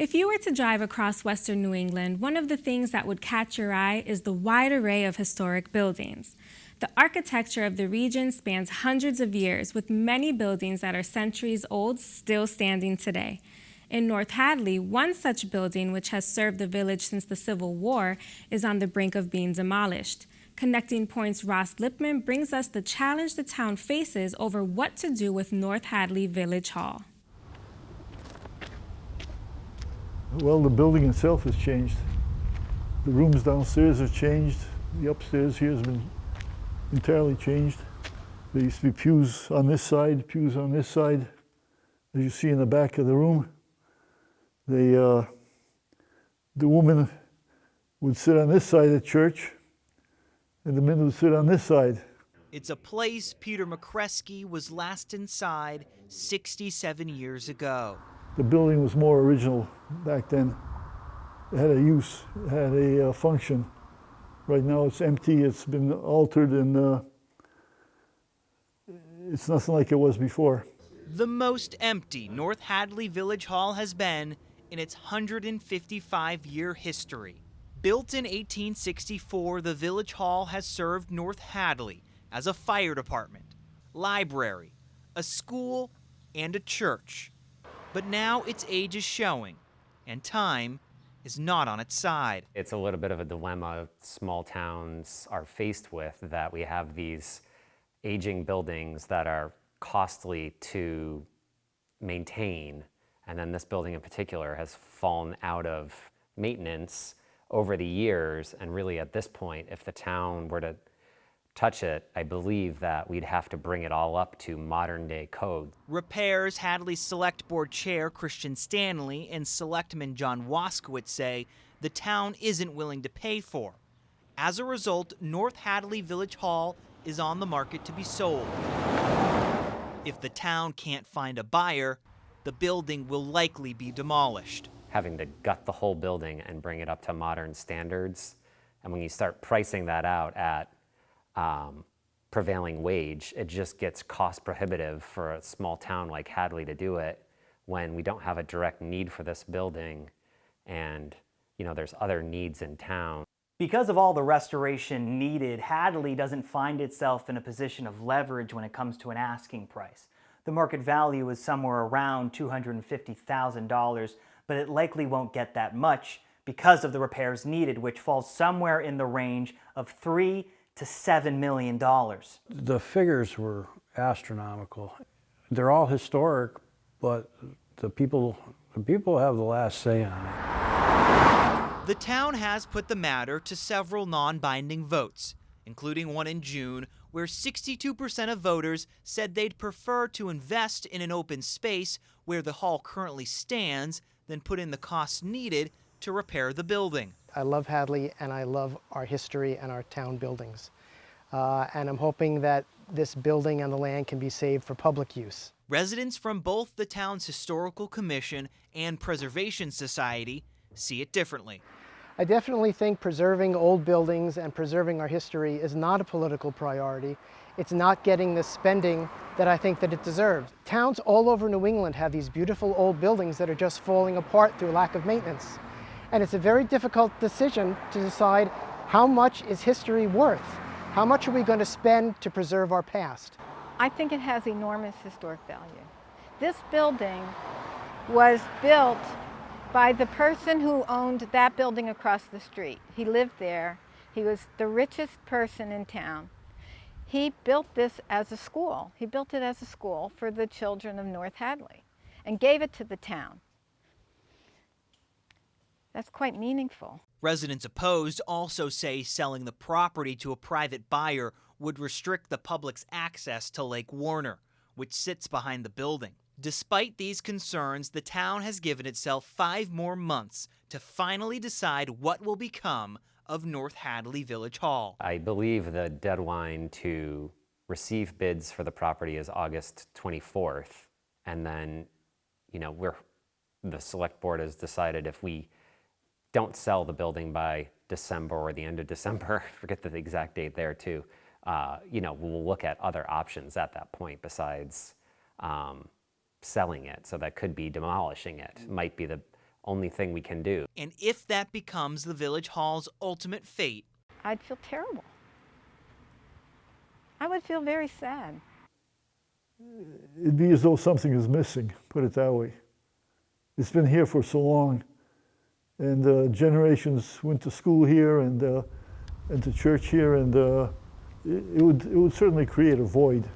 If you were to drive across western New England, one of the things that would catch your eye is the wide array of historic buildings. The architecture of the region spans hundreds of years, with many buildings that are centuries old still standing today. In North Hadley, one such building, which has served the village since the Civil War, is on the brink of being demolished. Connecting Point's Ross Lippman brings us the challenge the town faces over what to do with North Hadley Village Hall. Well, the building itself has changed. The rooms downstairs have changed. The upstairs here has been entirely changed. There used to be pews on this side, pews on this side. As you see in the back of the room, the woman would sit on this side of church, and the men would sit on this side. It's a place Peter McCreskey was last inside 67 years ago. The building was more original back then. It had a use, it had a function. Right now it's empty, it's been altered, and it's nothing like it was before. The most empty North Hadley Village Hall has been in its 155-year history. Built in 1864, the Village Hall has served North Hadley as a fire department, library, a school, and a church. But now its age is showing, and time is not on its side. It's a little bit of a dilemma small towns are faced with, that we have these aging buildings that are costly to maintain, and then this building in particular has fallen out of maintenance over the years, and really at this point, if the town were to touch it, I believe that we'd have to bring it all up to modern day code. Repairs Hadley Select Board Chair Christian Stanley and Selectman John Waskowitz say the town isn't willing to pay for. As a result, North Hadley Village Hall is on the market to be sold. If the town can't find a buyer, the building will likely be demolished. Having to gut the whole building and bring it up to modern standards, and when you start pricing that out at prevailing wage, it just gets cost prohibitive for a small town like Hadley to do it when we don't have a direct need for this building, and there's other needs in town. Because of all the restoration needed, Hadley doesn't find itself in a position of leverage when it comes to an asking price. The market value is somewhere around $250,000, but it likely won't get that much because of the repairs needed, which falls somewhere in the range of $3 to $7 million. The figures were astronomical. They're all historic, but the people have the last say on it. The town has put the matter to several non-binding votes, including one in June, where 62% of voters said they'd prefer to invest in an open space where the hall currently stands than put in the costs needed to repair the building. I love Hadley, and I love our history and our town buildings. And I'm hoping that this building and the land can be saved for public use. Residents from both the town's Historical Commission and Preservation Society see it differently. I definitely think preserving old buildings and preserving our history is not a political priority. It's not getting the spending that I think that it deserves. Towns all over New England have these beautiful old buildings that are just falling apart through lack of maintenance. And it's a very difficult decision to decide how much is history worth? How much are we going to spend to preserve our past? I think it has enormous historic value. This building was built by the person who owned that building across the street. He lived there. He was the richest person in town. He built this as a school. He built it as a school for the children of North Hadley and gave it to the town. That's quite meaningful. Residents opposed also say selling the property to a private buyer would restrict the public's access to Lake Warner, which sits behind the building. Despite these concerns, the town has given itself 5 more months to finally decide what will become of North Hadley Village Hall. I believe the deadline to receive bids for the property is August 24th, and then, the select board has decided if we don't sell the building by December or the end of December, forget the exact date there too, we'll look at other options at that point besides selling it. So that could be demolishing it, might be the only thing we can do. And if that becomes the Village Hall's ultimate fate, I'd feel terrible. I would feel very sad. It'd be as though something is missing, put it that way. It's been here for so long, and generations went to school here and to church here, and it would certainly create a void.